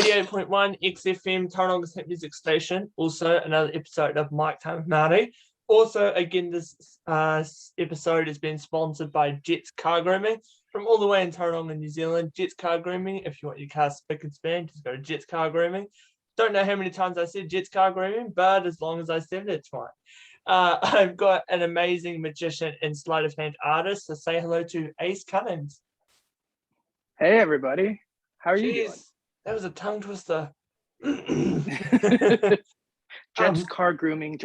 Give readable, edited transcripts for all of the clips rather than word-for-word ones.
88.1 XFM Tauranga Hit Music Station. Also, another episode of Mic Time with Marty. Also, again, this episode has been sponsored by Jets Car Grooming from all the way in Tauranga, New Zealand. Jets Car Grooming. If you want your car spick and span, just go to Jets Car Grooming. Don't know how many times I said Jets Car Grooming, but as long as I said it, it's fine. I've got an amazing magician and sleight of hand artist. So say hello to Ace Cunnings. Hey, everybody. How are you doing? That was a tongue twister. Just car grooming.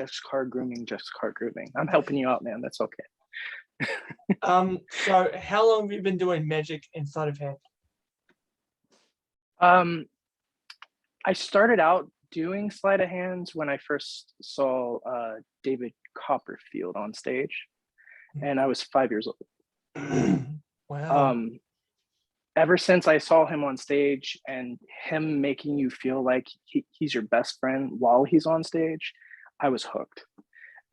I'm helping you out, man. That's okay. So how long have you been doing magic and sleight of hand? I started out doing sleight of hands when I first saw David Copperfield on stage, and I was 5 years old. Wow. Ever since I saw him on stage and him making you feel like he's your best friend while he's on stage, I was hooked.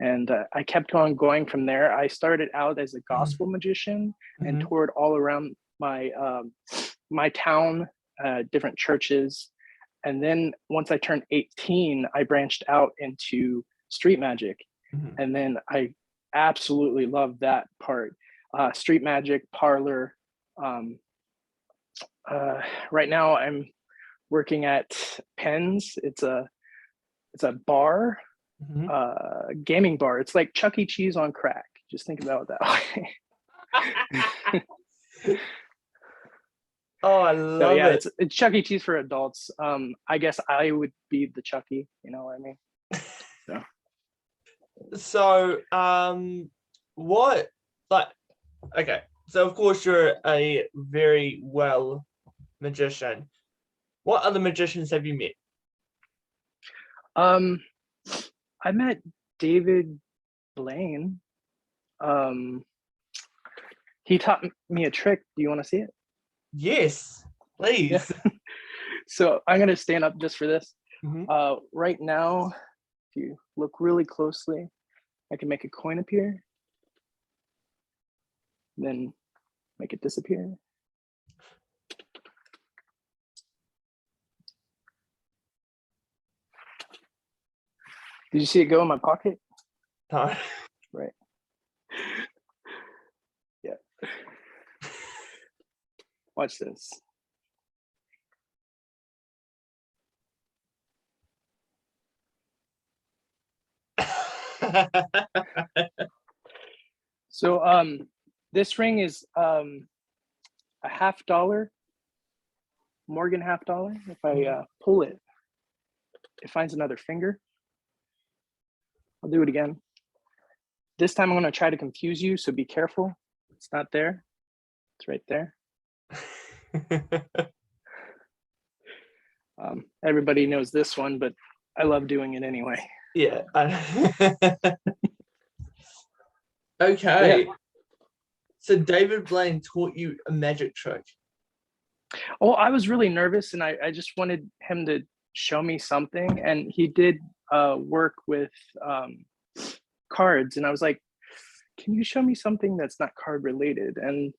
And I kept on going from there. I started out as a gospel magician and toured all around my my town, different churches. And then once I turned 18, I branched out into street magic. And then I absolutely loved that part. Street magic, parlor. Right now I'm working at Penn's. It's a bar, gaming bar. It's like Chuck E. Cheese on crack. Just think about it that way. Oh, I love it. It's Chuck E. Cheese for adults. I guess I would be the Chucky, you know what I mean? So, okay. So of course you're a very well magician. What other magicians have you met? I met David Blaine. He taught me a trick. Do you want to see it? Yes, please. Yeah. So I'm gonna stand up just for this. Right now, if you look really closely, I can make a coin appear, then make it disappear. Did you see it go in my pocket? No. Right. Yeah. Watch this. So this ring is a $50 Morgan $50. If I pull it, it finds another finger. I'll do it again. This time I'm going to try to confuse you, so be careful. It's not there. It's right there. Everybody knows this one, but I love doing it anyway. Yeah. Okay. Yeah. So David Blaine taught you a magic trick. Oh, I was really nervous, and I just wanted him to show me something, and he did work with cards, and I was like, can you show me something that's not card related? And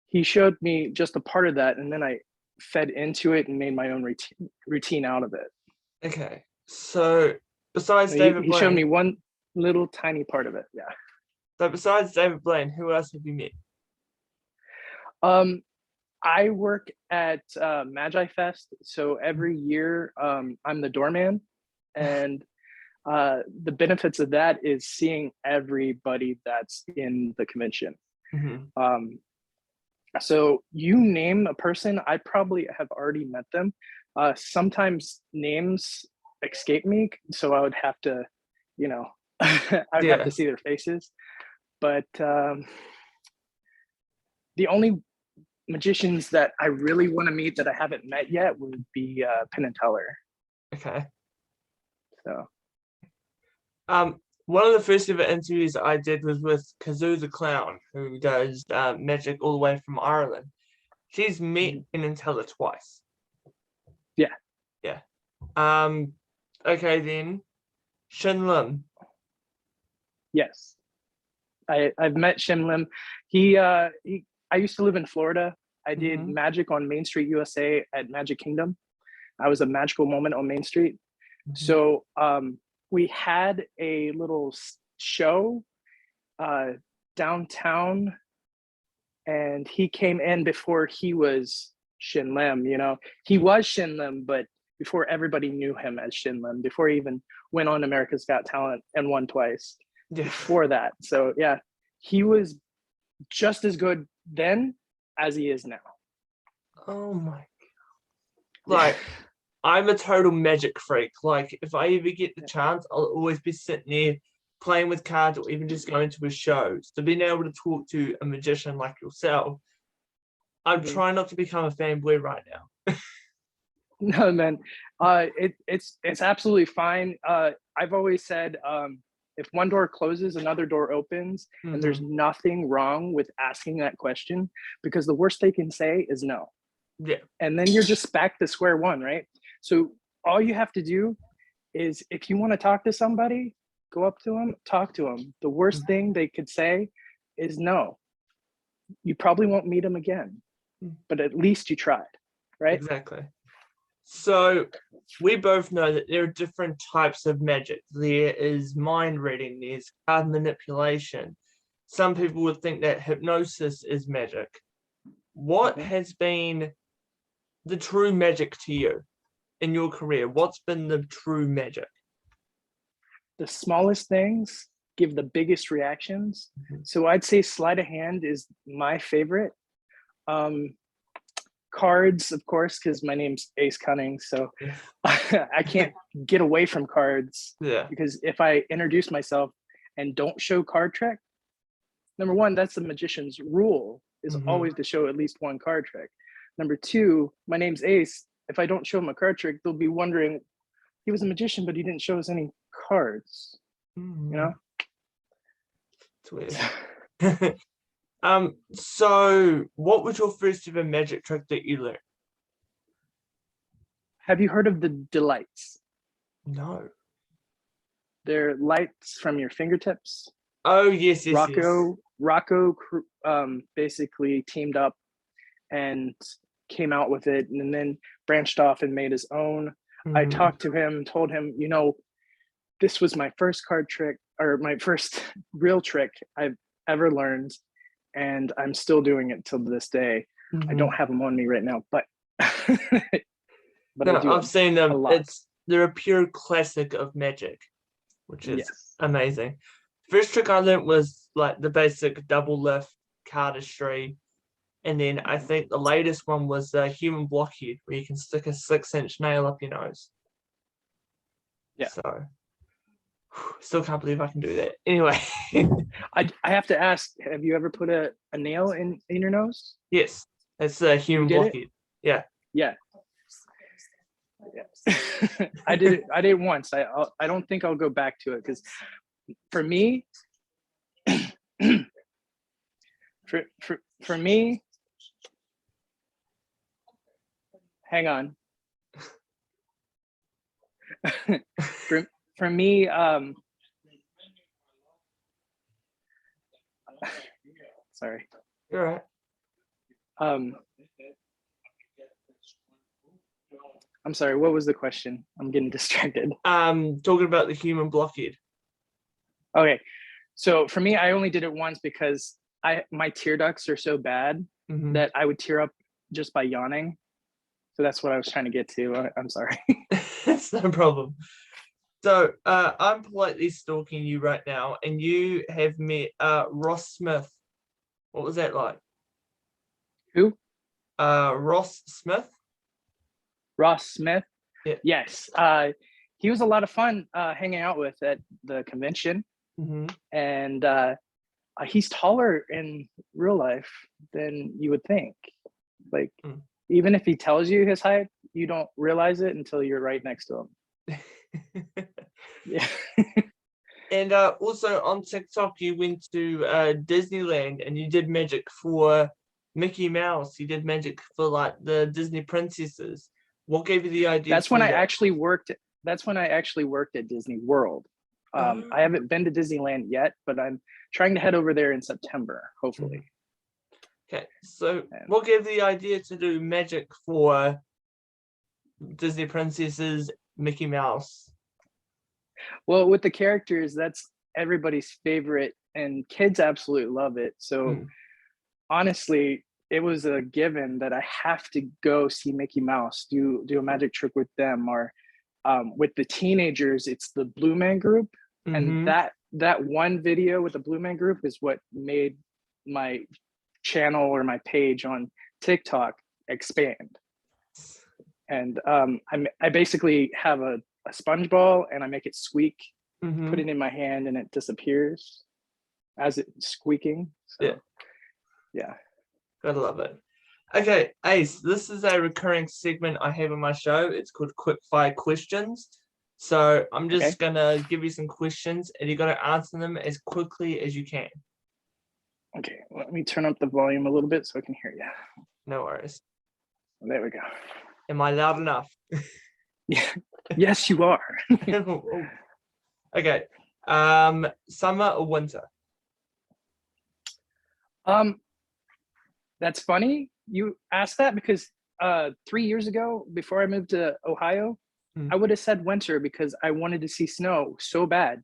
he showed me just a part of that, and then I fed into it and made my own routine out of it. Okay, so besides David Blaine, he showed me one little tiny part of it. Yeah. So besides David Blaine, who else have you met? I work at Magi Fest, so every year I'm the doorman, and the benefits of that is seeing everybody that's in the convention. So you name a person, I probably have already met them. Sometimes names escape me, so I would have to, I'd have to see their faces. But the only magicians that I really want to meet that I haven't met yet would be Penn and Teller. Okay. So. One of the first ever interviews I did was with Kazoo the Clown, who does magic all the way from Ireland. She's met Penn and Teller twice. Yeah. Yeah. Okay then. Shin Lim. Yes. I've met Shin Lim. I used to live in Florida. I did magic on Main Street USA at Magic Kingdom. I was a magical moment on Main Street. So we had a little show downtown, and he came in before he was Shin Lim. He was Shin Lim, but before everybody knew him as Shin Lim, before he even went on America's Got Talent and won twice. Before that. So yeah, he was just as good then as he is now. Oh my God. Like, I'm a total magic freak. Like, if I ever get the chance, I'll always be sitting there playing with cards or even just going to a show. So being able to talk to a magician like yourself, I'm trying not to become a fanboy right now. No, man, it's absolutely fine. I've always said, if one door closes, another door opens, and there's nothing wrong with asking that question, because the worst they can say is no. Yeah. And then you're just back to square one, right? So all you have to do is, if you want to talk to somebody, go up to them, talk to them. The worst thing they could say is no. You probably won't meet them again, but at least you tried, right? Exactly. So we both know that there are different types of magic. There is mind reading, there's card manipulation. Some people would think that hypnosis is magic. What has been the true magic to you in your career? What's been the true magic? The smallest things give the biggest reactions. So I'd say sleight of hand is my favorite. Cards, of course, because my name's Ace Cunnings, so I can't get away from cards. Yeah. Because if I introduce myself and don't show card trick, number one, that's the magician's rule, is always to show at least one card trick. Number two, my name's Ace. If I don't show him a card trick, they'll be wondering, he was a magician, but he didn't show us any cards. It's weird. So what was your first ever magic trick that you learned? Have you heard of the delights? No. They're lights from your fingertips. Oh, yes. Rocco basically teamed up and came out with it, and then branched off and made his own. I talked to him, told him, this was my first card trick, or my first real trick I've ever learned, and I'm still doing it till this day. I don't have them on me right now, but no, I've seen them. They're a pure classic of magic, which is amazing. First trick I learned was like the basic double lift cardistry, and then I think the latest one was the human blockhead, where you can stick a 6-inch nail up your nose. Yeah. So still can't believe I can do that. Anyway. I have to ask, have you ever put a nail in your nose? Yes. It's a human blockhead. Yeah. I did it once. I don't think I'll go back to it, because for me, for me, hang on. For me, sorry. You're right. I'm sorry, what was the question? I'm getting distracted. Talking about the human blockhead. Okay, so for me, I only did it once because my tear ducts are so bad that I would tear up just by yawning. So that's what I was trying to get to. I'm sorry. That's no problem. So I'm politely stalking you right now, and you have met Ross Smith. What was that like? Who? Ross Smith. Ross Smith. Yeah. Yes. He was a lot of fun hanging out with at the convention, and he's taller in real life than you would think. Like, even if he tells you his height, you don't realize it until you're right next to him. Yeah. And also on TikTok, you went to Disneyland and you did magic for Mickey Mouse. You did magic for like the Disney princesses. What gave you the idea? That's when I actually worked. That's when I actually worked at Disney World. I haven't been to Disneyland yet, but I'm trying to head over there in September, hopefully. Okay, so what gave the idea to do magic for Disney princesses, Mickey Mouse. Well, with the characters, that's everybody's favorite, and kids absolutely love it. So honestly, it was a given that I have to go see Mickey Mouse, do a magic trick with them, or with the teenagers, it's the Blue Man Group, and that one video with the Blue Man Group is what made my channel or my page on TikTok expand. And I basically have a sponge ball and I make it squeak, put it in my hand, and it disappears as it's squeaking. So, yeah. Gotta love it. Okay, Ace, this is a recurring segment I have on my show. It's called Quickfire Questions. So I'm just gonna give you some questions and you gotta answer them as quickly as you can. Okay, let me turn up the volume a little bit so I can hear you. No worries. There we go. Am I loud enough? Yeah. Yes, you are. Okay. Summer or winter? That's funny you asked that, because 3 years ago, before I moved to Ohio, I would have said winter because I wanted to see snow so bad.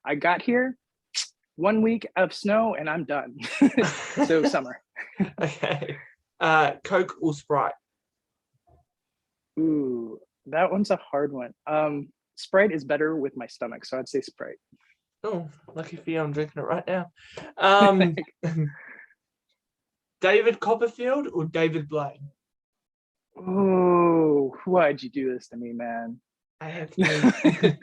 I got here, 1 week of snow, and I'm done. So summer. Okay. Coke or Sprite? Ooh, that one's a hard one. Sprite is better with my stomach, so I'd say Sprite. Oh, lucky for you, I'm drinking it right now. David Copperfield or David Blaine? Oh, why'd you do this to me, man? I have to.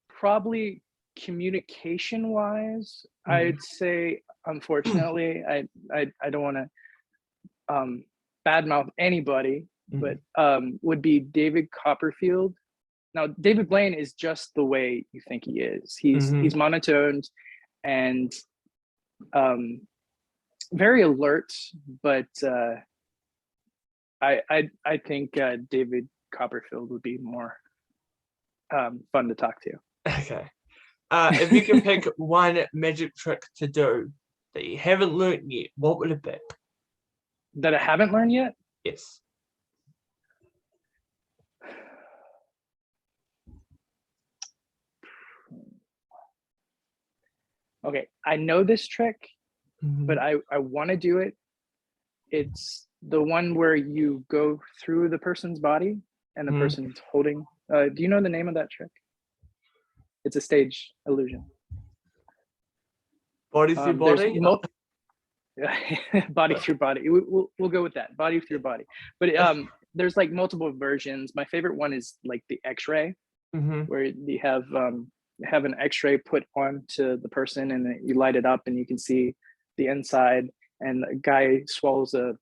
Probably communication wise, I'd say, unfortunately, I don't want to badmouth anybody, but would be David Copperfield. Now, David Blaine is just the way you think he is. He's monotoned and very alert, but I think David Copperfield would be more fun to talk to. Okay. If you can pick one magic trick to do that you haven't learned yet, what would it be? That I haven't learned yet? Yes. Okay, I know this trick, but I want to do it. It's the one where you go through the person's body and the person's holding. Do you know the name of that trick? It's a stage illusion. Body through body? Body through body. We'll go with that. Body through body. But there's like multiple versions. My favorite one is like the X-ray, where you have an X-ray put onto the person and then you light it up and you can see the inside, and the guy swallows a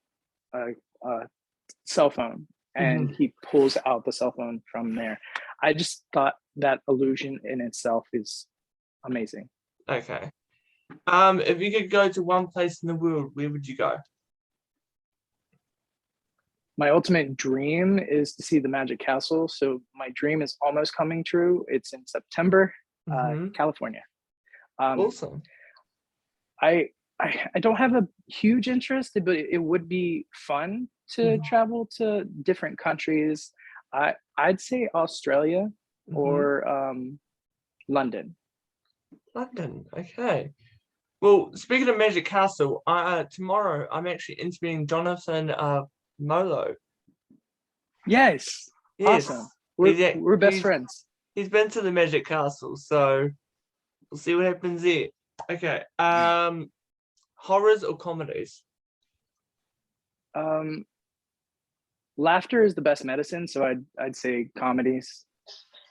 cell phone and he pulls out the cell phone from there. I just thought that illusion in itself is amazing. Okay. If you could go to one place in the world, where would you go? My ultimate dream is to see the Magic Castle. So my dream is almost coming true. It's in September, California. Awesome. I don't have a huge interest, but it would be fun to travel to different countries. I'd say Australia or London. London, okay. Well, speaking of Magic Castle, tomorrow I'm actually interviewing Jonathan Molo. Yes. Awesome. We're best friends. He's been to the Magic Castle, so we'll see what happens there. Okay. Horrors or comedies? Laughter is the best medicine, so I'd say comedies.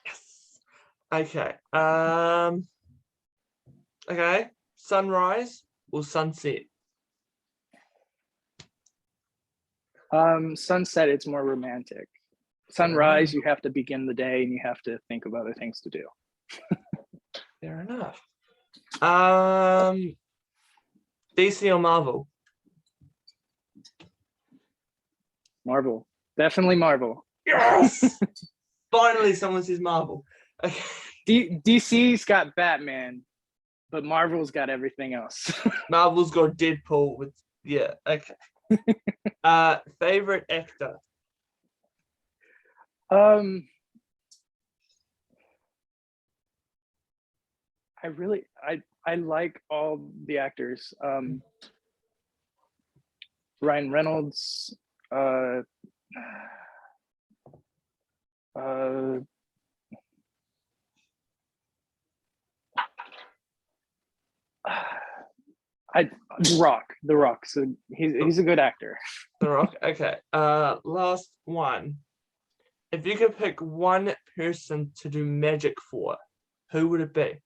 Yes. Okay. Okay. Sunrise or sunset? Sunset, it's more romantic. Sunrise, you have to begin the day and you have to think of other things to do. Fair enough. DC or Marvel? Marvel. Definitely Marvel. Yes! Finally, someone says Marvel. Okay. DC's got Batman, but Marvel's got everything else. Marvel's got Deadpool with, yeah, okay. Favorite actor? I like all the actors. Ryan Reynolds, The Rock. So he's a good actor. The Rock. Okay. Last one. If you could pick one person to do magic for, who would it be?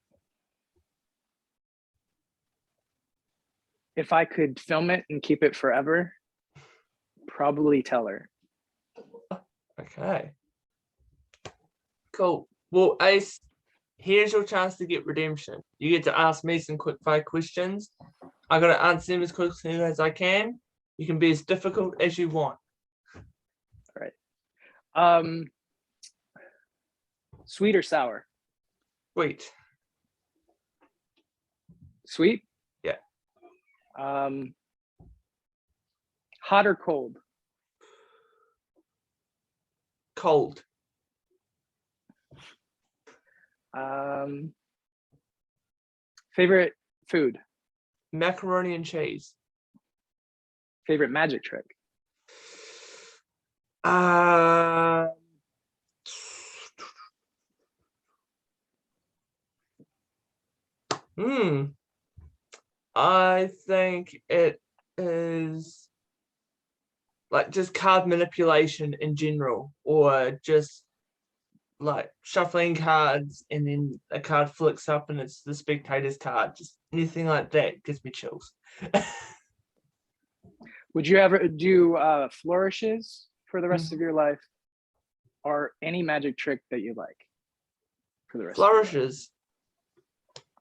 If I could film it and keep it forever, probably Teller. Okay. Cool. Well, Ace, here's your chance to get redemption. You get to ask me some quickfire questions. I got to answer them as quickly as I can. You can be as difficult as you want. All right. Sweet or sour? Sweet. Sweet? Yeah. Hot or cold? Cold. Favorite food? Macaroni and cheese. Favorite magic trick? I think it is like just card manipulation in general, or just like shuffling cards and then a card flicks up and it's the spectator's card. Just anything like that gives me chills. Would you ever do flourishes for the rest of your life, or any magic trick that you like for the rest Flourishes. of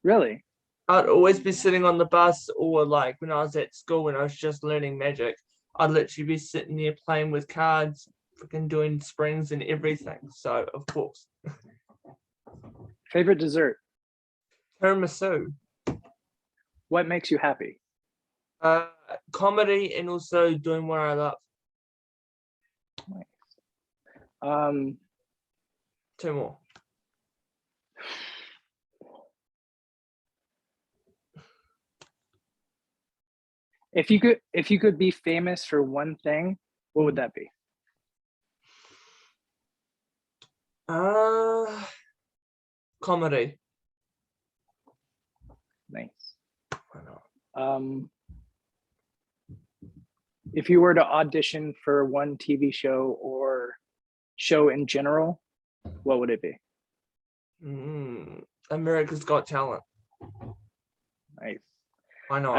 your life? Really? I'd always be sitting on the bus, or like when I was at school when I was just learning magic, I'd literally be sitting there playing with cards, freaking doing springs and everything. So of course. Favorite dessert? Tiramisu. What makes you happy? Comedy and also doing what I love. Nice. Two more. If you could be famous for one thing, what would that be? Comedy. Nice. Why not? If you were to audition for one TV show or show in general, what would it be? America's Got Talent. Nice. Why not?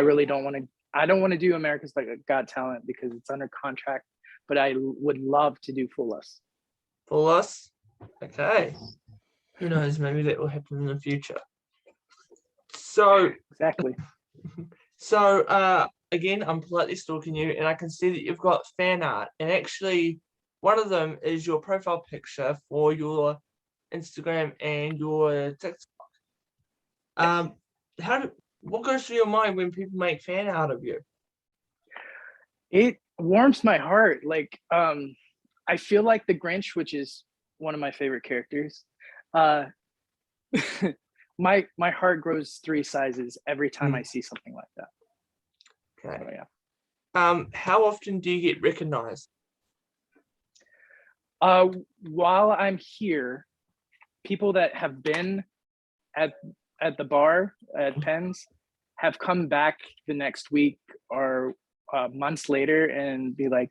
I don't want to do America's Got Talent because it's under contract, but I would love to do Full Us. Full Us? Okay. Who knows? Maybe that will happen in the future. So exactly. So again, I'm politely stalking you, and I can see that you've got fan art, and actually, one of them is your profile picture for your Instagram and your TikTok. What goes through your mind when people make fan art of you? It warms my heart. I feel like the Grinch, which is one of my favorite characters. My heart grows 3 sizes every time I see something like that. Okay. So, yeah. How often do you get recognized? While I'm here, people that have been at the bar at Penn's have come back the next week or months later and be like,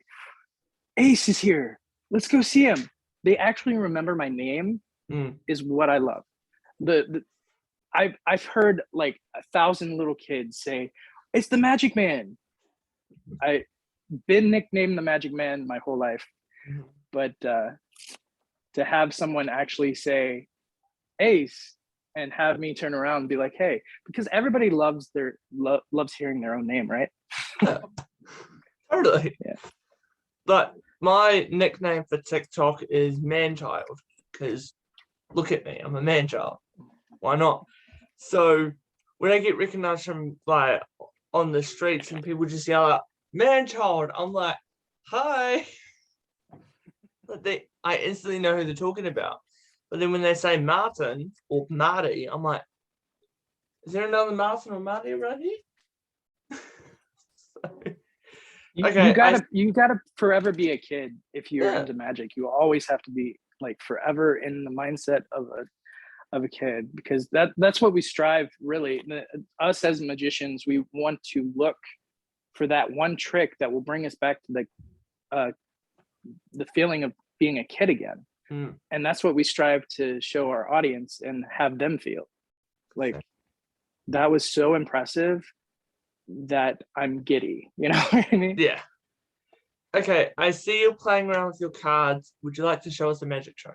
Ace is here. Let's go see him. They actually remember my name is what I love. I've heard like 1,000 little kids say, it's the Magic Man. I've been nicknamed the Magic Man my whole life. But to have someone actually say Ace and have me turn around and be like, hey, because everybody loves hearing their own name, right? Yeah. Totally. Yeah. But my nickname for TikTok is Manchild, because look at me, I'm a man-child. Why not? So when I get recognized from like on the streets and people just yell out man-child. I'm like, hi. But I instantly know who they're talking about. But then when they say Martin or Marty, I'm like, is there another Martin or Marty around here? You gotta forever be a kid if you're Yeah. into magic. You always have to be like forever in the mindset of a kid, because that's what we strive, really. Us as magicians, we want to look for that one trick that will bring us back to the feeling of being a kid again. And that's what we strive to show our audience and have them feel like. That was so impressive that I'm giddy, you know what I mean? Yeah. Okay, I see you're playing around with your cards. Would you like to show us a magic trick?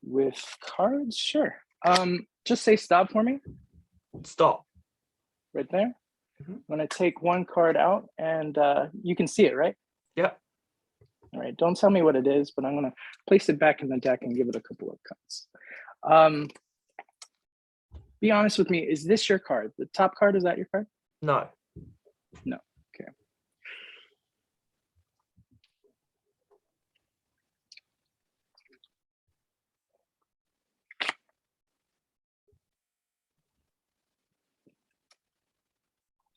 With cards, sure. Just say stop for me. Stop. Right there. I'm gonna take one card out, and you can see it, right? Yep. All right, don't tell me what it is, but I'm gonna place it back in the deck and give it a couple of cuts. Be honest with me, is this your card? The top card, is that your card? No. No, okay.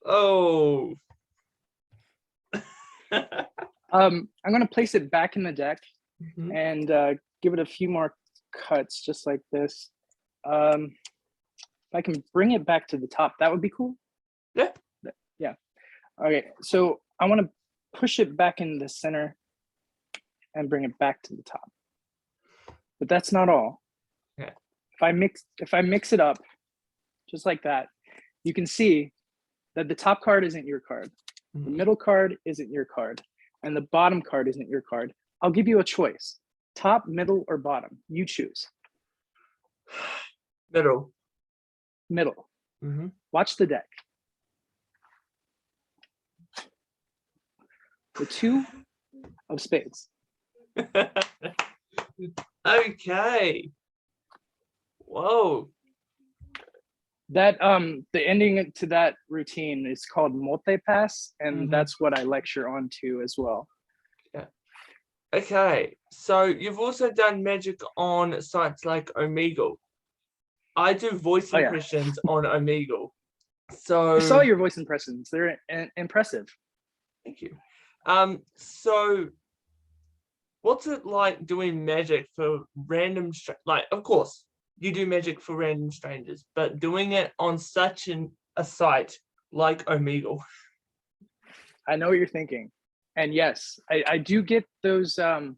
Oh. I'm gonna place it back in the deck and give it a few more cuts, just like this. If I can bring it back to the top, that would be cool. Yeah. Yeah. Okay, so I want to push it back in the center and bring it back to the top. But that's not all. Okay. If I mix it up just like that, you can see that the top card isn't your card. The middle card isn't your card, and the bottom card isn't your card. I'll give you a choice: top, middle, or bottom. You choose. Middle. Middle. Watch the deck. The 2 of spades. Okay. Whoa. That the ending to that routine is called multi-pass, and that's what I lecture on to as well. Yeah. Okay, so you've also done magic on sites like Omegle. I do voice impressions on Omegle. So I saw your voice impressions. They're impressive. Thank you. So what's it like doing magic for random like, of course, you do magic for random strangers, but doing it on such a site like Omegle? I know what you're thinking. And yes, I do get those, sorry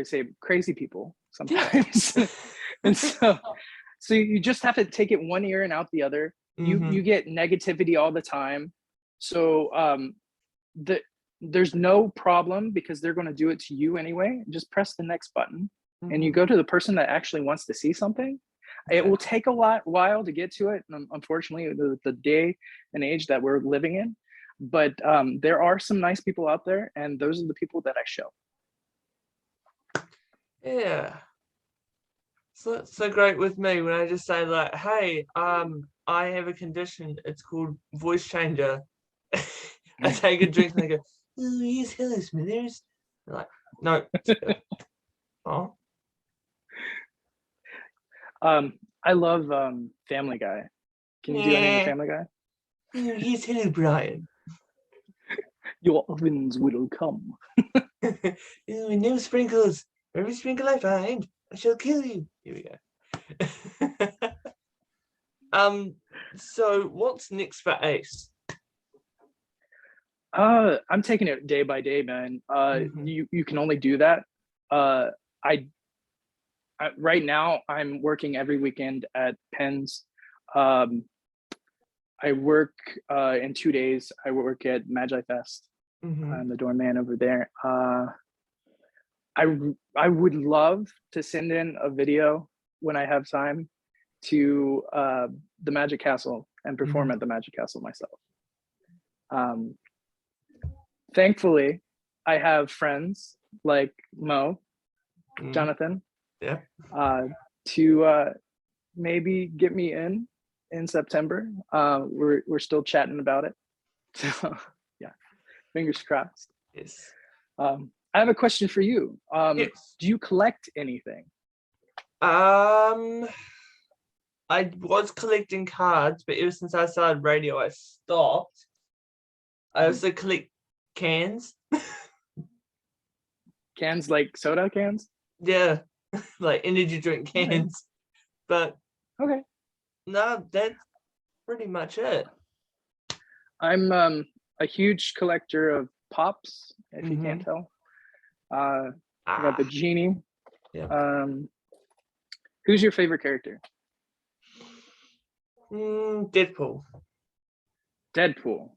to say, crazy people sometimes. And so you just have to take it one ear and out the other. You get negativity all the time. So there's no problem, because they're going to do it to you anyway. Just press the next button and you go to the person that actually wants to see something. It will take a while to get to it, unfortunately, the day and age that we're living in. But there are some nice people out there, and those are the people that I show. Yeah. So great with me when I just say like, hey, I have a condition. It's called voice changer. I take a drink and they go, oh, yes, hello, Smithers. I'm like, no. Oh. I love Family Guy. Can you do anything Family Guy? Oh, yes, hello, Brian. Your ovens will come. Oh, no sprinkles. Every sprinkle I find, I shall kill you. Here we go. So what's next for Ace? I'm taking it day by day, man. You can only do that. Right now I'm working every weekend at Penn's. I work in 2 days. I work at Magi Fest. I'm the doorman over there. I would love to send in a video when I have time to the Magic Castle and perform at the Magic Castle myself. Thankfully, I have friends like Mo, Jonathan, to maybe get me in in September. We're still chatting about it. So yeah, fingers crossed. Yes. I have a question for you. Yes. Do you collect anything? I was collecting cards, but ever since I started radio, I stopped. I also collect cans. Cans, like soda cans? Yeah, like energy drink cans. But Okay. no, that's pretty much it. I'm a huge collector of pops, if you can't tell. I got the genie. Yeah. Who's your favorite character? Deadpool. Deadpool.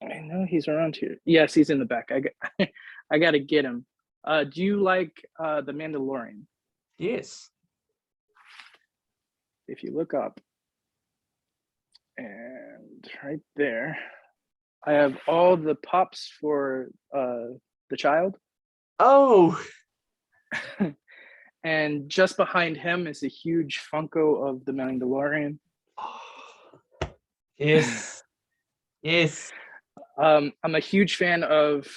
I know he's around here. Yes, he's in the back. I got to get him. Do you like The Mandalorian? Yes. If you look up, and right there, I have all the pops for the child. Oh. And just behind him is a huge Funko of The Mandalorian. Yes. Yes. I'm a huge fan of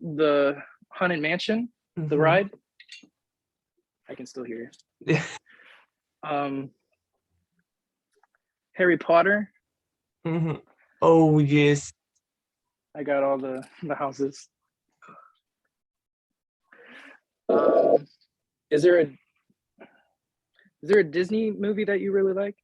the Haunted Mansion, the ride. I can still hear you. Yeah. Harry Potter. Oh yes. I got all the houses. Is there a Disney movie that you really like?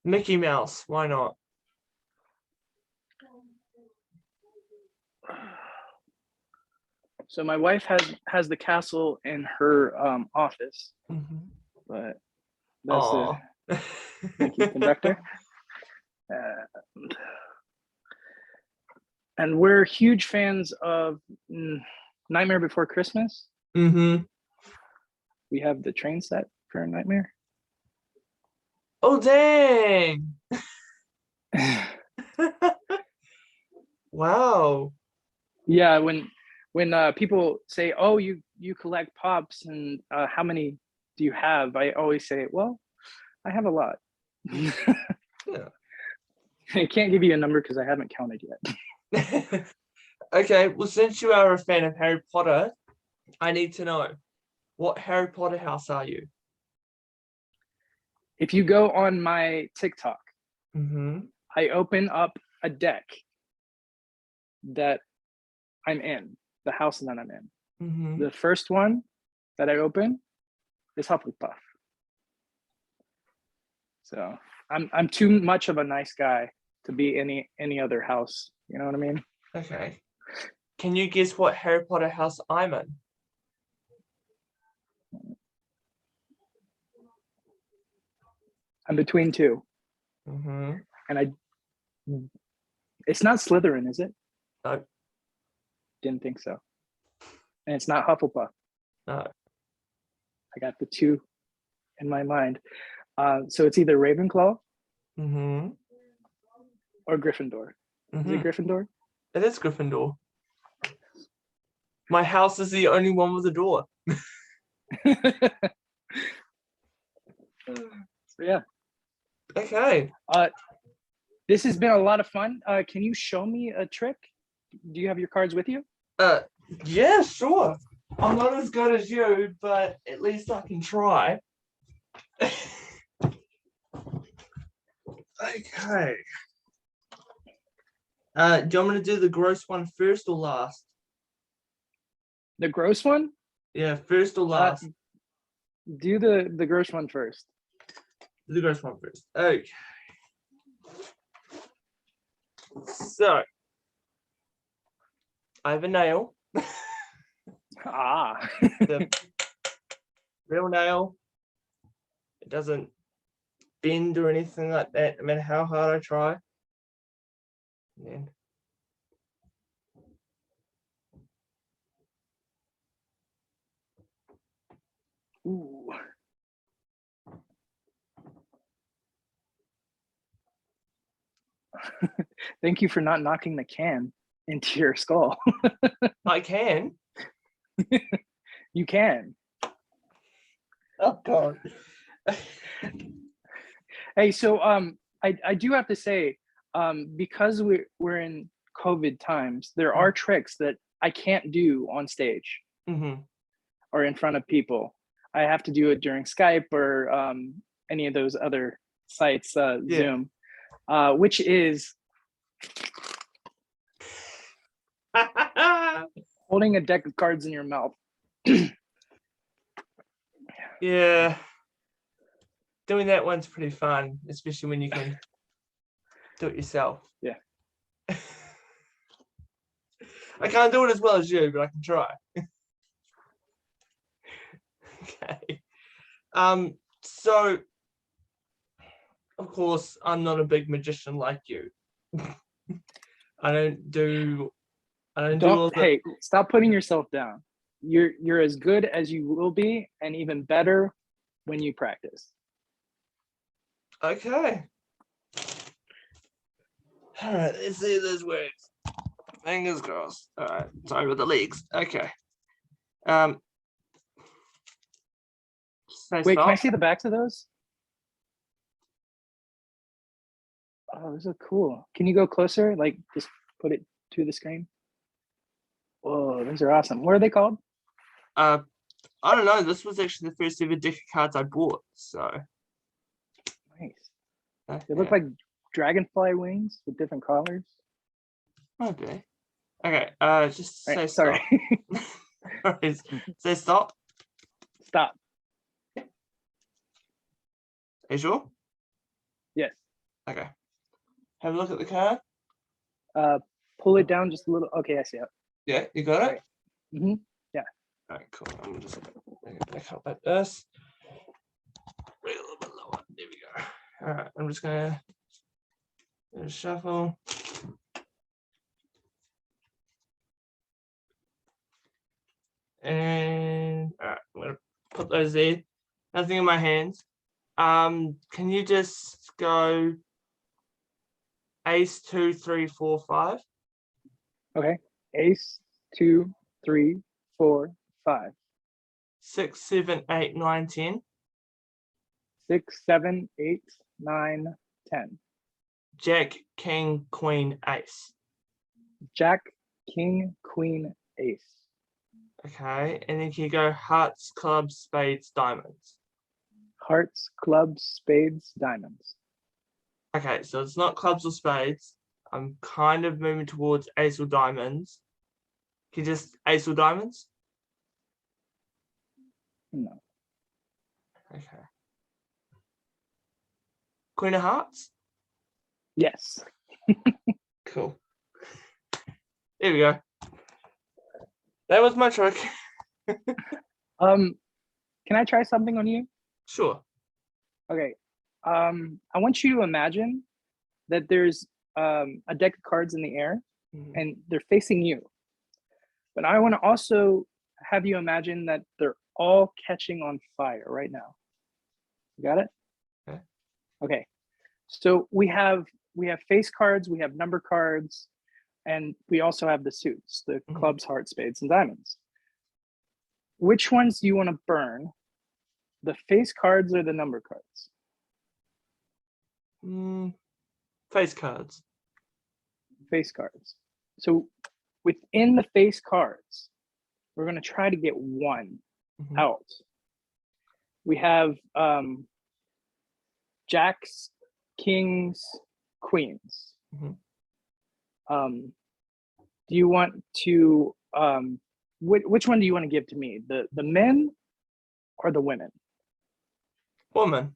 Mickey Mouse. Why not? So my wife has the castle in her office, but that's the Mickey conductor. And we're huge fans of Nightmare Before Christmas. We have the train set for Nightmare. Oh dang! Wow. Yeah, when people say, "Oh, you collect pops, and how many do you have?" I always say, "Well, I have a lot." Yeah. I can't give you a number because I haven't counted yet. Okay, well, since you are a fan of Harry Potter, I need to know, what Harry Potter house are you? If you go on my TikTok, I open up a deck that I'm in, the house that I'm in. The first one that I open is Hufflepuff. So I'm too much of a nice guy to be any other house. You know what I mean? Okay. Can you guess what Harry Potter house I'm in? I'm between two. And it's not Slytherin, is it? No. Didn't think so. And it's not Hufflepuff. No. I got the two in my mind. So it's either Ravenclaw or Gryffindor. Is it Gryffindor? It is Gryffindor. My house is the only one with a door. So yeah. Okay. This has been a lot of fun. Can you show me a trick? Do you have your cards with you? Yeah, sure. I'm not as good as you, but at least I can try. Okay. Do you want me to do the gross one first or last? The gross one? Yeah, first or last? Do the gross one first. The gross one first. Okay. So, I have a nail. The real nail. It doesn't bend or anything like that, no matter how hard I try. And then ooh. Thank you for not knocking the can into your skull. I can. You can. Oh God. Hey, so I do have to say, because we're in COVID times, there are tricks that I can't do on stage or in front of people. I have to do it during Skype or any of those other sites, Zoom, which is holding a deck of cards in your mouth. Yeah. Doing that one's pretty fun, especially when you can do it yourself. Yeah. I can't do it as well as you, but I can try. Okay. So of course I'm not a big magician like you. I don't do all the... Hey, stop putting yourself down. You're as good as you will be, and even better when you practice. Okay. All right, let's see those words. Fingers crossed. All right, sorry with the legs. Okay. Wait, can I see the backs of those? Oh, those are cool. Can you go closer? Like, just put it to the screen. Whoa, those are awesome. What are they called? I don't know. This was actually the first ever deck of cards I bought. So nice. They look like dragonfly wings with different colors. Okay. Okay. Just say right, stop. Sorry. Say stop. Stop. Are you sure? Yes. Okay. Have a look at the card. Pull it down just a little. Okay, I see it. Yeah, you got it? Right. Mm-hmm. Yeah. All right, cool. I'm just bring it back up like this. Bring it a little bit lower. There we go. All right, I'm just gonna shuffle. And all right, I'm gonna put those there. Nothing in my hands. Can you just go ace 2, 3, 4, 5? Okay. Ace, 2, 3, 4, 5. 6, 7, 8, 9, 10. 6, 7, 8, 9, 10. Jack, king, queen, ace. Jack, king, queen, ace. Okay, and then can you go hearts, clubs, spades, diamonds? Hearts, clubs, spades, diamonds. Okay, so it's not clubs or spades. I'm kind of moving towards ace or diamonds. Can you just ace or diamonds? No. Okay. Queen of hearts? Yes. Cool. There we go. That was my trick. Can I try something on you? Sure. Okay. I want you to imagine that there's a deck of cards in the air and they're facing you. But I want to also have you imagine that they're all catching on fire right now. You got it? Okay. Okay. So we have face cards, we have number cards, and we also have the suits, the clubs, hearts, spades, and diamonds. Which ones do you want to burn? The face cards or the number cards? Face cards. Face cards. So within the face cards, we're going to try to get one out. We have jacks, kings, queens. Do you want to which one do you want to give to me? The men or the women? Woman.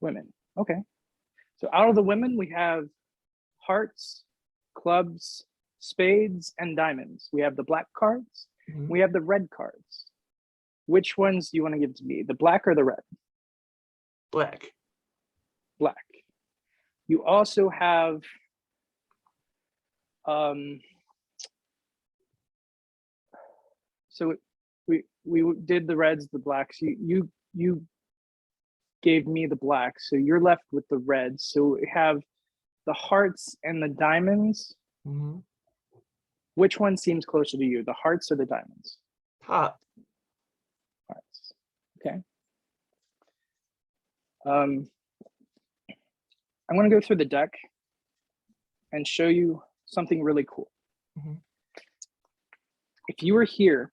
Women. Okay. So out of the women, we have hearts, clubs, spades, and diamonds. We have the black cards. We have the red cards. Which ones do you want to give to me? The black or the red? Black. Black. You also have so we did the reds, the blacks. You gave me the blacks, so you're left with the reds. So we have the hearts and the diamonds. Which one seems closer to you, the hearts or the diamonds? Heart. Okay. I'm going to go through the deck and show you something really cool. Mhm. If you were here,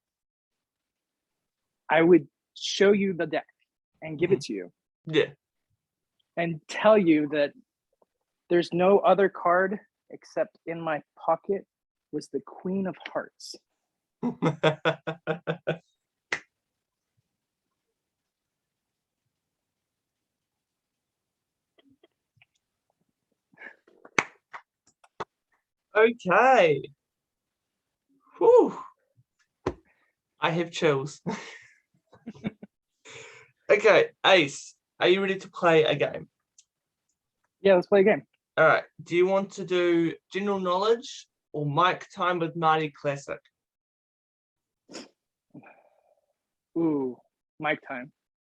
I would show you the deck and give it to you Yeah. and tell you that there's no other card except in my pocket was the Queen of Hearts. Okay. Whew. I have chills. Okay, Ace, are you ready to play a game? Yeah, let's play a game. All right. Do you want to do general knowledge or mic time with Marty classic? Ooh, mic time.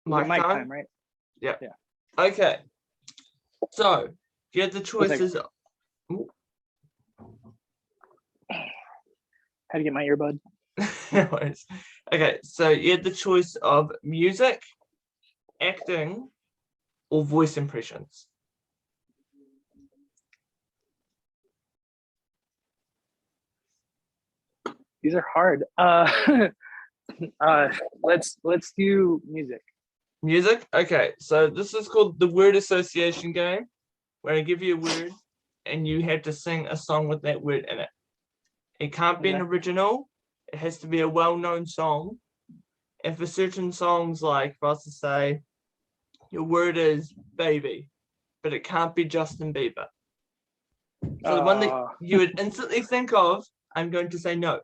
Mic Mic time? time, right? Yeah. Yeah. Okay. So you have the choices. Ooh. How to get my earbud? No worries. Okay, so you had the choice of music, acting, or voice impressions. These are hard. Let's do music. Music? Okay, so this is called the word association game, where I give you a word and you have to sing a song with that word in it. It can't be an Okay. original, it has to be a well-known song. And for certain songs, like for us to say, your word is baby, but it can't be Justin Bieber. So the one that you would instantly think of, I'm going to say no.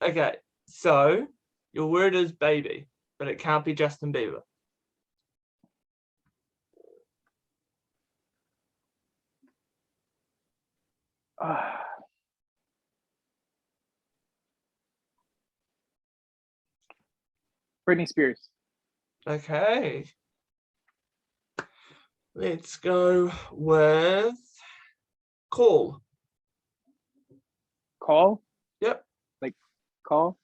Okay, so your word is baby, but it can't be Justin Bieber. Britney Spears. Okay. Let's go with call. Call? Yep. Like call?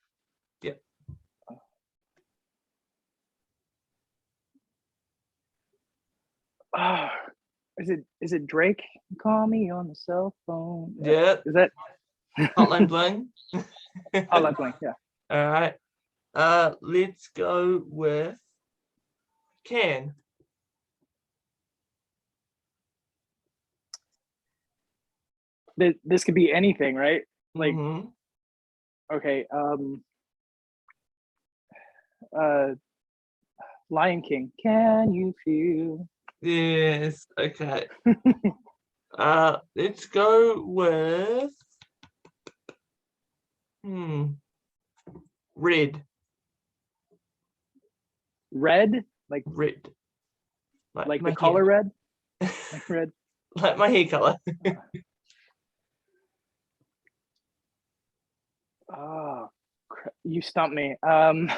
Yep. Is it Drake? Call me on the cell phone. Yeah. Is that Hotline Bling? Hotline Bling? Yeah. All right. Let's go with can. This could be anything, right? Like, Mm-hmm. okay, Lion King. Can you feel? Yes. Okay. Let's go with red. Red? Like Red. like my the color hair. red? Like red. Like my hair color. Oh, you stumped me. Red.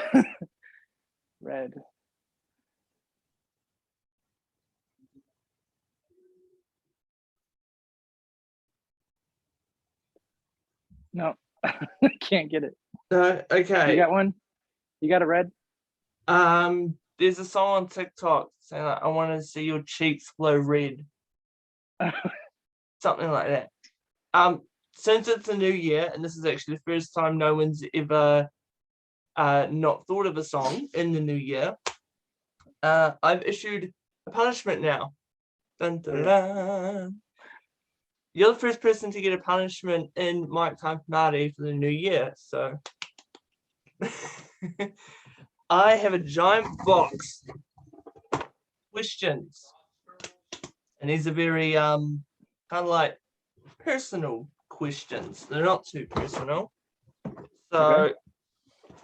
No, I can't get it. Okay. You got one? You got a red? There's a song on TikTok saying like, I want to see your cheeks glow red. Something like that. Since it's a new year, and this is actually the first time no one's ever not thought of a song in the new year, I've issued a punishment now. Dun, dun, dun. You're the first person to get a punishment in Mike Time Marty for the new year, so I have a giant box questions, and these are very kind of like personal questions. They're not too personal, so Okay.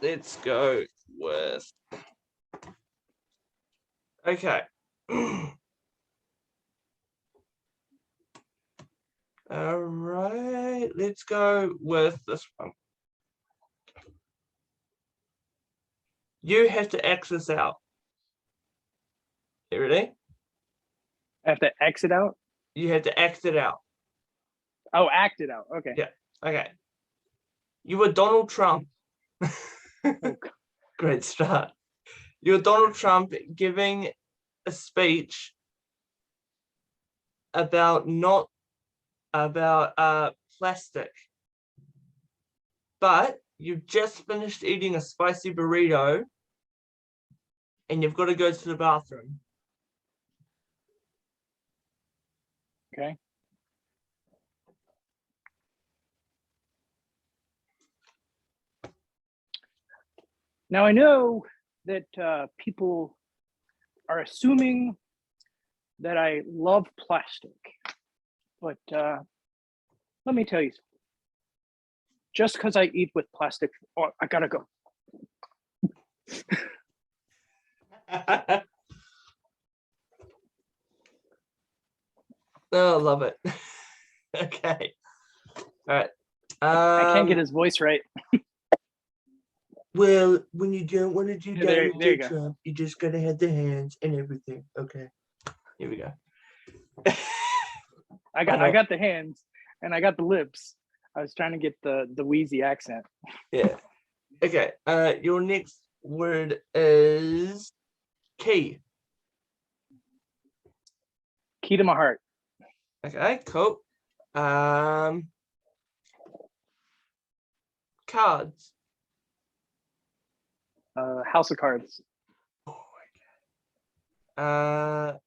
let's go with okay. All right, let's go with this one. You have to X this out. You ready? I have to exit out? You have to act it out. Oh, act it out. Okay. Yeah. Okay. You were Donald Trump. Oh, Great start. You're Donald Trump giving a speech about plastic, but you've just finished eating a spicy burrito and you've got to go to the bathroom. Okay. Now I know that people are assuming that I love plastic, but let me tell you something. Just because I eat with plastic, oh, I gotta go. Oh, I love it. Okay. All right. I can't get his voice right. Well, when you don't want to do Yeah, that there with you the go. Trump, you just gotta have the hands and everything. Okay. Here we go. I got the hands and I got the lips. I was trying to get the wheezy accent. Yeah. Okay. Your next word is key. Key to my heart. Okay, cool. Cards. House of Cards.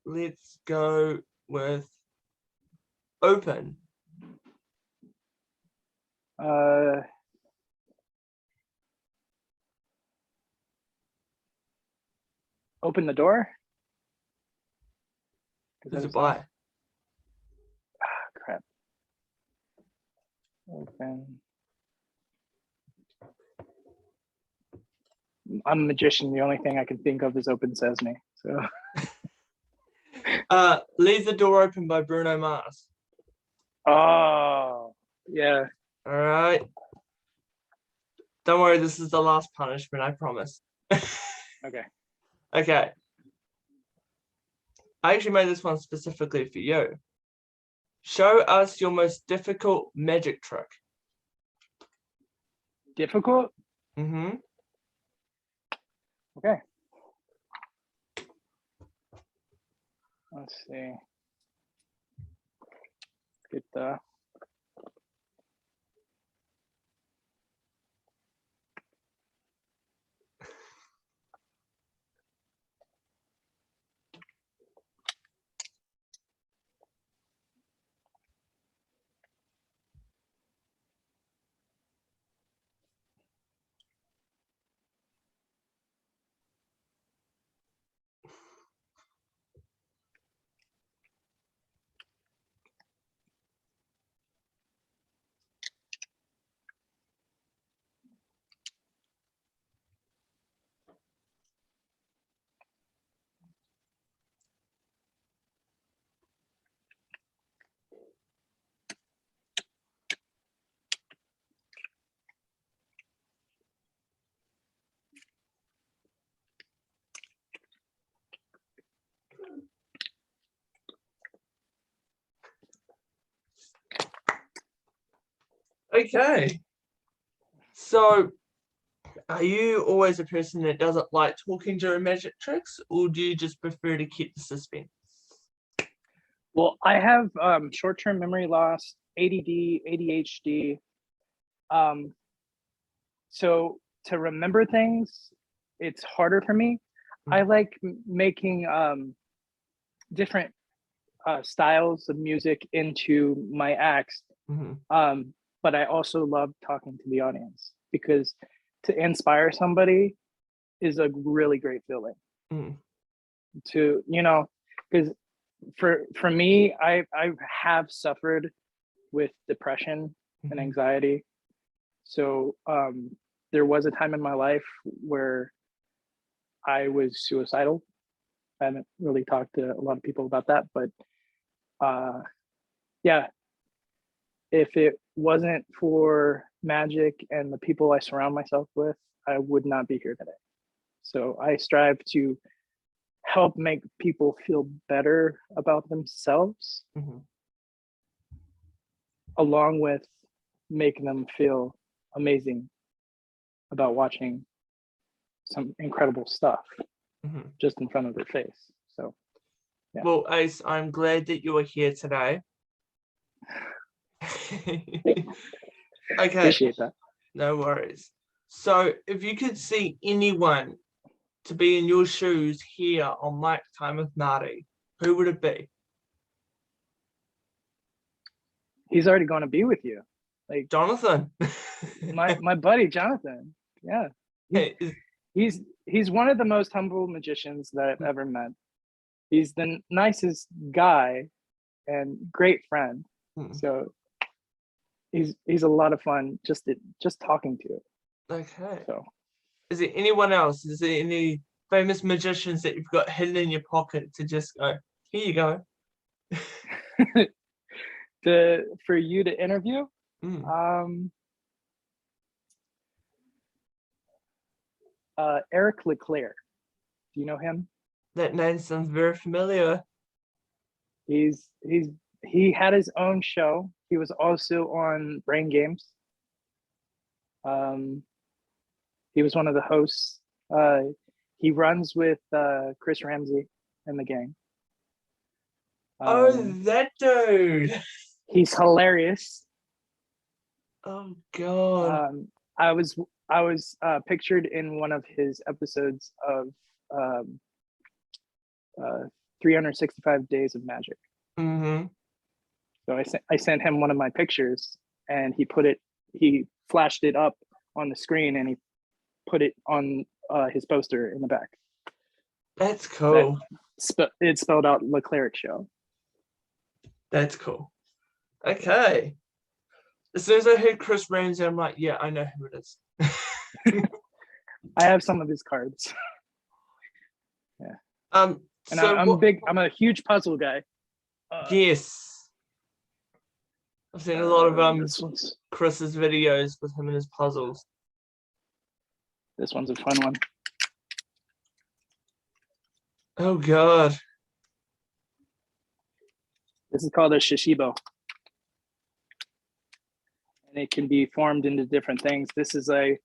Let's go with open. Open the door. Who's it by? Crap. Open. I'm a magician. The only thing I can think of is Open Sesame. So. Leave the Door Open by Bruno Mars. Oh, yeah. All right. Don't worry, this is the last punishment, I promise. Okay. Okay. I actually made this one specifically for you. Show us your most difficult magic trick. Difficult? Mm-hmm. Okay. Let's see. Get the. Okay. So, are you always a person that doesn't like talking during magic tricks, or do you just prefer to keep the suspense? Well, I have short-term memory loss, ADD, ADHD. So to remember things, it's harder for me. I like making different styles of music into my acts. But I also love talking to the audience because to inspire somebody is a really great feeling. To, because for me, I have suffered with depression and anxiety. So there was a time in my life where I was suicidal. I haven't really talked to a lot of people about that, but yeah, if it wasn't for magic and the people I surround myself with, I would not be here today. So I strive to help make people feel better about themselves, along with making them feel amazing about watching some incredible stuff Mhm. just in front of their face. So yeah. Well, Ace, I'm glad that you are here today. Okay, Appreciate that. no worries. So if you could see anyone to be in your shoes here on Mike Time with Marty, who would it be? He's already going to be with you. Like Jonathan. my buddy Jonathan. Yeah. He's one of the most humble magicians that I've ever met. He's the nicest guy and great friend. So he's a lot of fun just talking to. Okay. So is there anyone else? Is there any famous magicians that you've got hidden in your pocket to just go, here you go? For you to interview? Eric Leclerc. Do you know him? That name sounds very familiar. He had his own show. He was also on Brain Games. He was one of the hosts. He runs with Chris Ramsey and the gang. That dude. He's hilarious. Oh God. I was pictured in one of his episodes of 365 Days of Magic. So I sent him one of my pictures, and he flashed it up on the screen, and he put it on his poster in the back. That's cool. It spelled out Leclerc Show. That's cool. Okay. As soon as I heard Chris Ramsey, I'm like, yeah, I know who it is. I have some of his cards. Yeah. And so I'm a huge puzzle guy. Yes. I've seen a lot of Chris's videos with him and his puzzles. This one's a fun one. Oh God. This is called a shishibo. And it can be formed into different things. This is a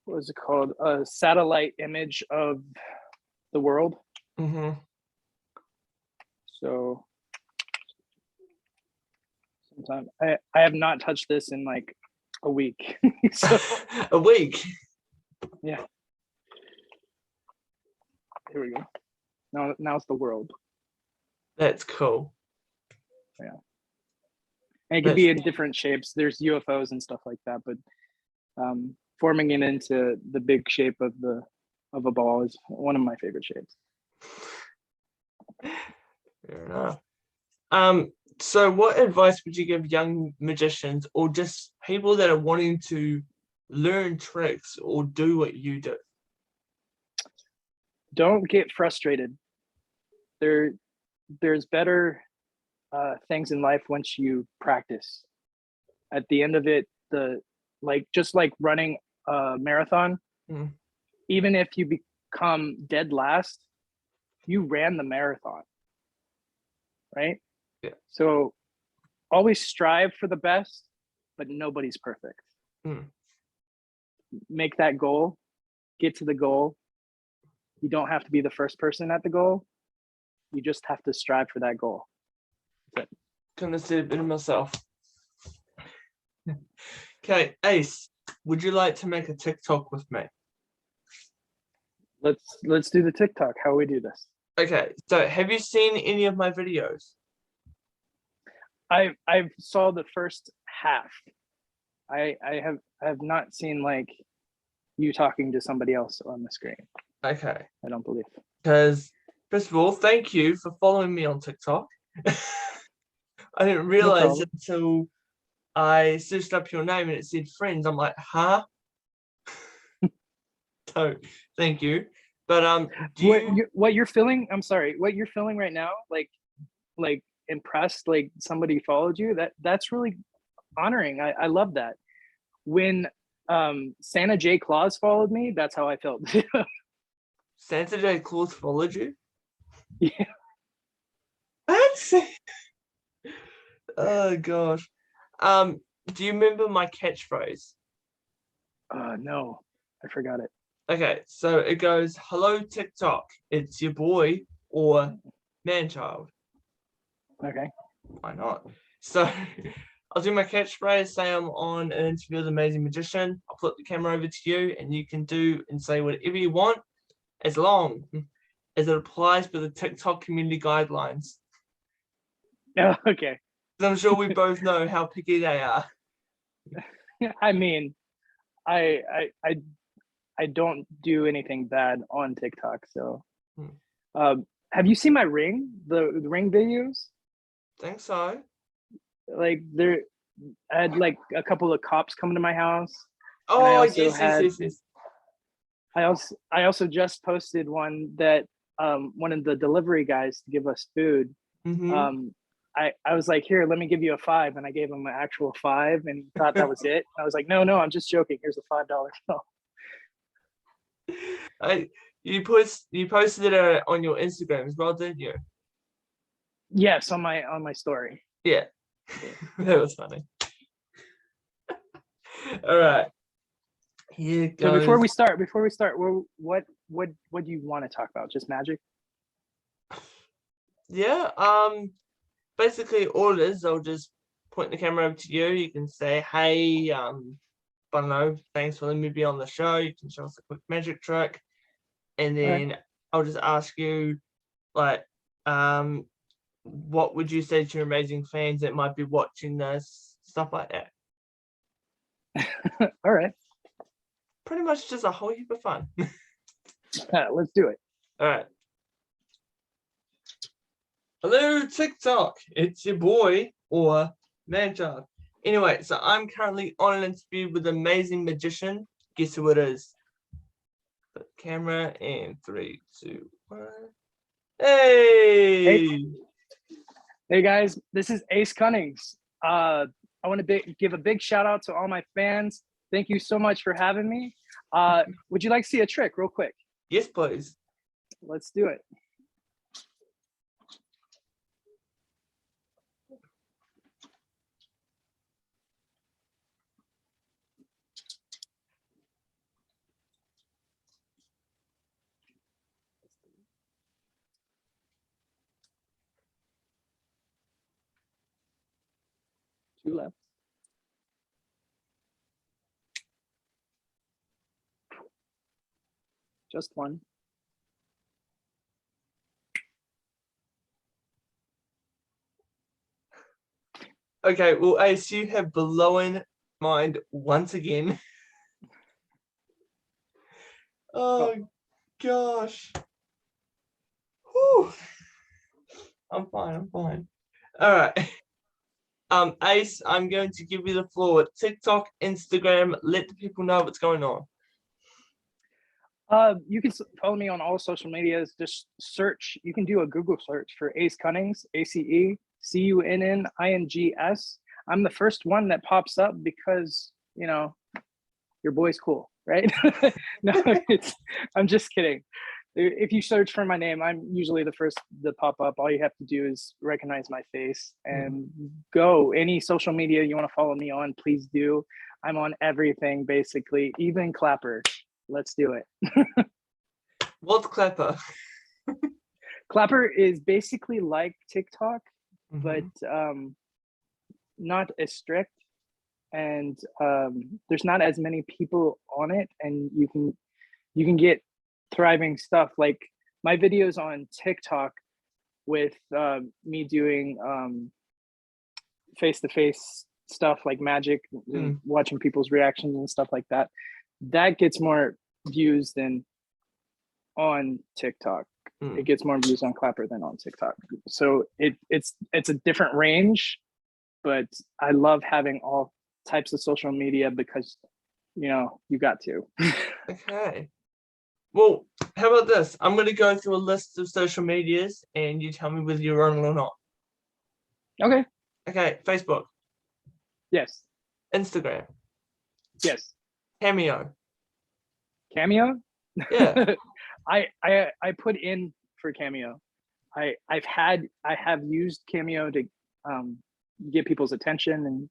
what is it called? A satellite image of the world. So sometimes I have not touched this in like a week. So, a week? Yeah. Here we go. Now it's the world. That's cool. Yeah. And it can be in different shapes. There's UFOs and stuff like that, but forming it into the big shape of a ball is one of my favorite shapes. Fair enough. So what advice would you give young magicians or just people that are wanting to learn tricks or do what you do? Don't get frustrated. There's better things in life once you practice. At the end of it, just like running a marathon, even if you become dead last, you ran the marathon, right? Yeah. So always strive for the best, but nobody's perfect. Make that goal, get to the goal. You don't have to be the first person at the goal. You just have to strive for that goal. That's it. Couldn't have said it better myself. Okay, Ace, would you like to make a TikTok with me? Let's do the TikTok. How we do this? Okay, so have you seen any of my videos? I saw the first half. I have not seen like you talking to somebody else on the screen. Okay. I don't believe. Because first of all, thank you for following me on TikTok. I didn't realize until I searched up your name and it said friends. I'm like, huh? So thank you. But what you're feeling? I'm sorry. What you're feeling right now? Like impressed? Like somebody followed you? That's really honoring. I love that. When Santa J. Claus followed me, that's how I felt. Santa J. Claus followed you? Yeah. What? Oh gosh. Do you remember my catchphrase? No. I forgot it. Okay, so it goes, hello TikTok, it's your boy or man-child. Okay. Why not? So I'll do my catchphrase, say I'm on an interview with Amazing Magician. I'll flip the camera over to you and you can do and say whatever you want as long as it applies with the TikTok community guidelines. Oh, okay. I'm sure we both know how picky they are. I mean, I don't do anything bad on TikTok. So, have you seen my ring? The ring videos? Think so. Like I had like a couple of cops coming to my house. Oh, yes. I also just posted one that one of the delivery guys to give us food. Mm-hmm. I was like, here, let me give you a 5, and I gave him an actual 5, and he thought that was it. I was like, no, I'm just joking. Here's a $5 bill. You posted it on your Instagram as well, didn't you? Yes, on my story. Yeah, that was funny. All right, here goes. So before we start, what do you want to talk about? Just magic? Yeah. Basically, all it is, I'll just point the camera over to you. You can say, "Hey, I don't know, thanks for letting me be on the show." You can show us a quick magic trick, and then I'll just ask you, like, what would you say to your amazing fans that might be watching this, stuff like that. All right. Pretty much just a whole heap of fun. Let's do it. All right. Hello, TikTok. It's your boy or man-child. Anyway, so I'm currently on an interview with Amazing Magician. Guess who it is? Put the camera in 3, 2, 1. Hey! Hey guys, this is Ace Cunnings. I want to give a big shout out to all my fans. Thank you so much for having me. Would you like to see a trick real quick? Yes, please. Let's do it. Two left. Just one. Okay, well, Ace, you have blown mind once again. Oh, gosh. Whew. I'm fine. All right. Ace, I'm going to give you the floor. TikTok, Instagram, let the people know what's going on. You can follow me on all social medias. Just search. You can do a Google search for Ace Cunnings, ACECUNNINGS. I'm the first one that pops up because, you know, your boy's cool, right? No, I'm just kidding. If you search for my name, I'm usually the first to pop up. All you have to do is recognize my face and go. Any social media you want to follow me on, please do. I'm on everything, basically, even Clapper. Let's do it. What's Clapper? Clapper is basically like TikTok, but not as strict. And there's not as many people on it, and you can get thriving stuff. Like my videos on TikTok with me doing face-to-face stuff like magic and watching people's reactions and stuff like that, that gets more views than on TikTok. It gets more views on Clapper than on TikTok. So it's a different range, but I love having all types of social media because, you know, you got to. Okay. Well, how about this? I'm going to go through a list of social medias and you tell me whether you're on it or not. Okay. Okay. Facebook. Yes. Instagram. Yes. Cameo. Cameo? Yeah. I put in for Cameo. I have used Cameo to get people's attention and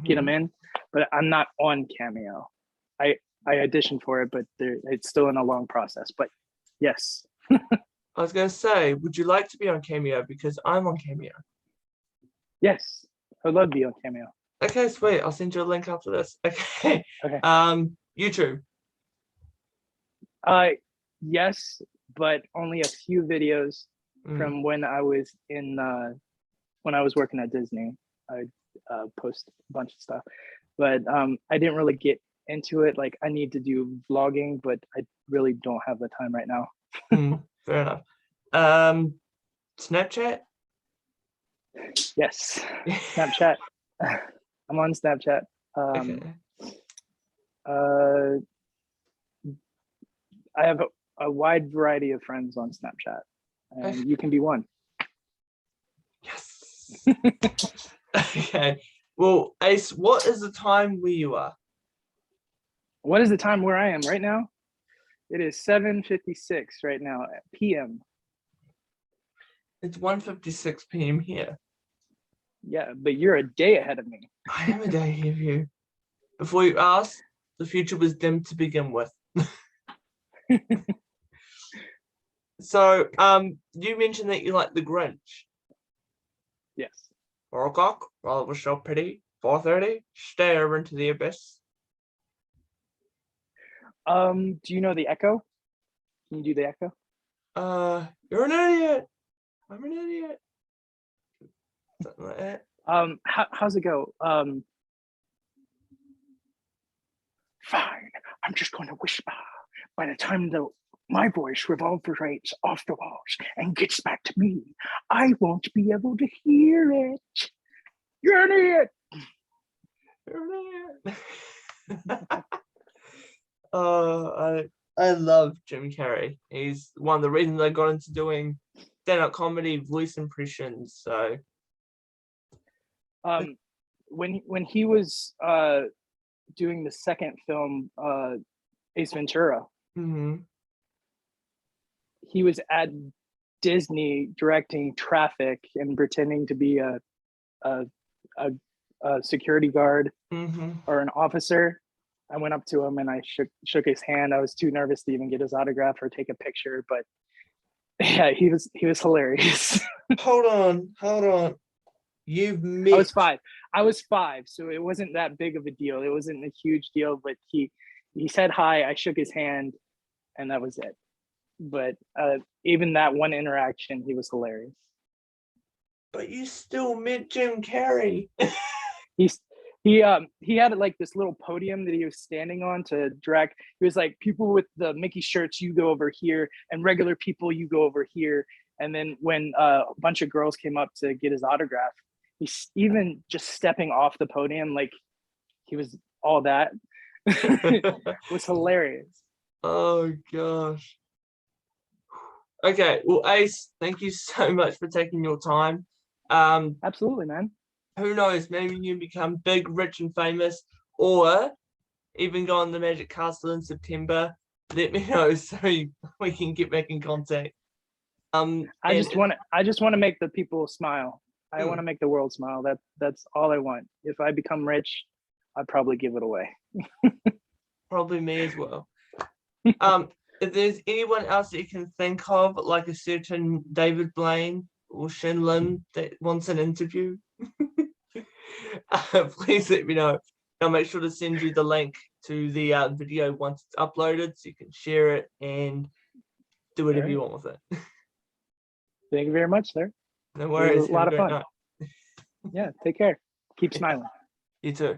get them in, but I'm not on Cameo. I I auditioned for it, but it's still in a long process. But yes. I was going to say, would you like to be on Cameo? Because I'm on Cameo. Yes, I'd love to be on Cameo. Okay, sweet. I'll send you a link after this. Okay. Okay. YouTube. Yes, but only a few videos from when I was working at Disney. I post a bunch of stuff, but I didn't really get into it. Like, I need to do vlogging, but I really don't have the time right now. Fair enough. Snapchat? Yes, Snapchat. I'm on Snapchat. Okay. I have a wide variety of friends on Snapchat, and you can be one. Yes. Okay. Well, Ace, what is the time where you are? What is the time where I am right now? It is 7:56 right now at PM. It's 1:56 p.m. here. Yeah, but you're a day ahead of me. I am a day ahead of you. Before you ask, the future was dim to begin with. So, you mentioned that you like The Grinch. Yes. 4 o'clock, while it was so pretty. 4:30, stare into the abyss. Do you know the echo? Can you do the echo? You're an idiot. I'm an idiot. Something like that. How's it go? Fine. I'm just going to whisper. By the time my voice reverberates off the walls and gets back to me, I won't be able to hear it. You're an idiot. You're an idiot. I love Jim Carrey. He's one of the reasons I got into doing stand-up comedy voice impressions. So when he was doing the second film, Ace Ventura, he was at Disney directing traffic and pretending to be a security guard or an officer. I went up to him and I shook his hand. I was too nervous to even get his autograph or take a picture, but yeah, he was hilarious. Hold on. You've met. I was five, so it wasn't that big of a deal. It wasn't a huge deal, but he said hi. I shook his hand, and that was it. But even that one interaction, he was hilarious. But you still met Jim Carrey. He had like this little podium that he was standing on to direct. He was like, people with the Mickey shirts, you go over here, and regular people, you go over here. And then when a bunch of girls came up to get his autograph, he's even just stepping off the podium like he was all that. It was hilarious. Oh gosh. Okay, well, Ace, thank you so much for taking your time. Absolutely, man. Who knows, maybe you become big, rich, and famous, or even go on the Magic Castle in September. Let me know so we can get back in contact. I just want to make the people smile. I want to make the world smile. That's all I want. If I become rich, I'd probably give it away. Probably me as well. If there's anyone else that you can think of, like a certain David Blaine or Shin Lim that wants an interview, please let me know. I'll make sure to send you the link to the video once it's uploaded so you can share it and do whatever you want with it. Thank you very much, sir. No worries. It was a lot of fun. Yeah, take care. Keep smiling. You too.